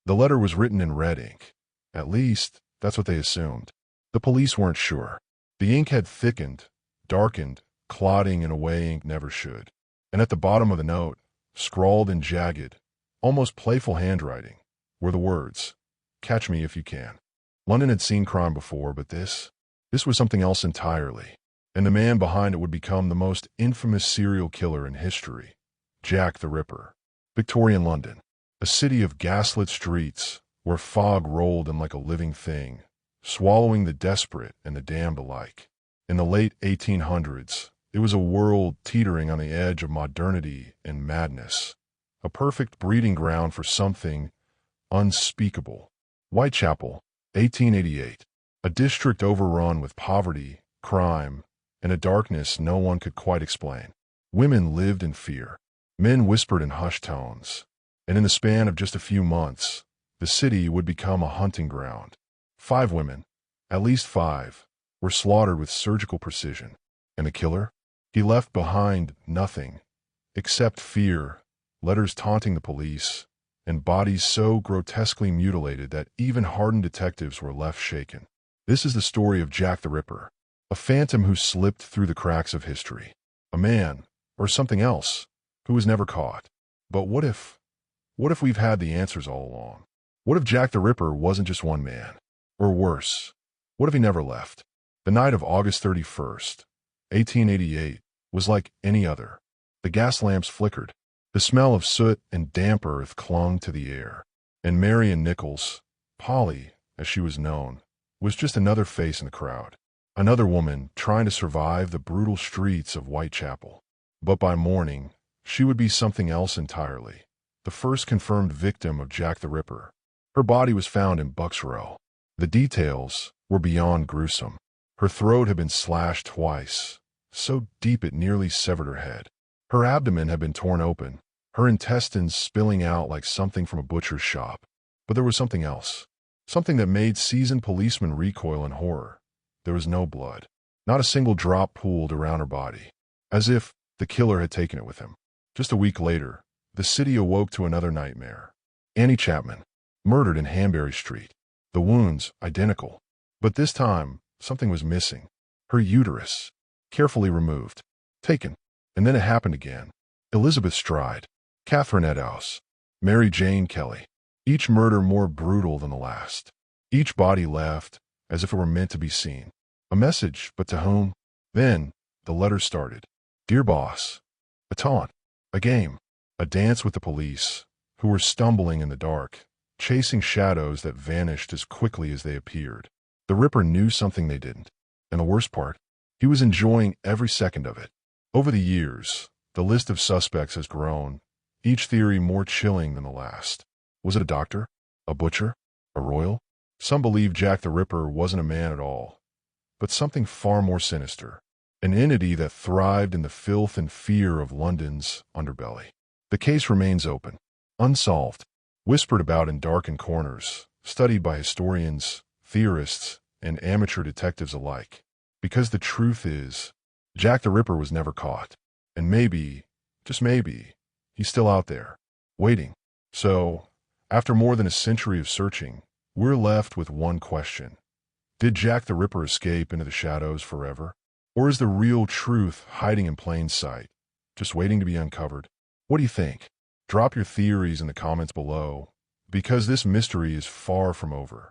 The letter was written in red ink. At least, that's what they assumed. The police weren't sure. The ink had thickened, darkened, clotting in a way ink never should. And at the bottom of the note, scrawled in jagged, almost playful handwriting, were the words, "Catch me if you can." London had seen crime before, but this was something else entirely. And the man behind it would become the most infamous serial killer in history, Jack the Ripper. Victorian London, a city of gaslit streets where fog rolled in like a living thing, swallowing the desperate and the damned alike. In the late 1800s, it was a world teetering on the edge of modernity and madness, a perfect breeding ground for something unspeakable. Whitechapel, 1888, a district overrun with poverty, crime, and a darkness no one could quite explain. Women lived in fear. Men whispered in hushed tones. And in the span of just a few months, the city would become a hunting ground. 5 women, at least 5, were slaughtered with surgical precision. And the killer? He left behind nothing except fear, letters taunting the police, and bodies so grotesquely mutilated that even hardened detectives were left shaken. This is the story of Jack the Ripper, a phantom who slipped through the cracks of history. A man, or something else, who was never caught. But what if we've had the answers all along? What if Jack the Ripper wasn't just one man? Or worse, what if he never left? The night of August 31st, 1888, was like any other. The gas lamps flickered. The smell of soot and damp earth clung to the air. And Marion Nichols, Polly, as she was known, was just another face in the crowd. Another woman trying to survive the brutal streets of Whitechapel. But by morning, she would be something else entirely. The first confirmed victim of Jack the Ripper. Her body was found in Bucks Row. The details were beyond gruesome. Her throat had been slashed twice, so deep it nearly severed her head. Her abdomen had been torn open, her intestines spilling out like something from a butcher's shop. But there was something else. Something that made seasoned policemen recoil in horror. There was no blood. Not a single drop pooled around her body. As if the killer had taken it with him. Just a week later, the city awoke to another nightmare. Annie Chapman, murdered in Hanbury Street. The wounds identical. But this time, something was missing. Her uterus, carefully removed. Taken. And then it happened again. Elizabeth Stride, Catherine Eddowes, Mary Jane Kelly. Each murder more brutal than the last. Each body left as if it were meant to be seen. A message, but to whom? Then, the letter started. Dear boss. A taunt. A game. A dance with the police, who were stumbling in the dark, chasing shadows that vanished as quickly as they appeared. The Ripper knew something they didn't. And the worst part, he was enjoying every second of it. Over the years, the list of suspects has grown, each theory more chilling than the last. Was it a doctor? A butcher? A royal? Some believe Jack the Ripper wasn't a man at all, but something far more sinister. An entity that thrived in the filth and fear of London's underbelly. The case remains open, unsolved, whispered about in darkened corners, studied by historians, theorists, and amateur detectives alike. Because the truth is, Jack the Ripper was never caught. And maybe, just maybe, he's still out there, waiting. So, after more than a century of searching, we're left with one question. Did Jack the Ripper escape into the shadows forever? Or is the real truth hiding in plain sight, just waiting to be uncovered? What do you think? Drop your theories in the comments below, because this mystery is far from over.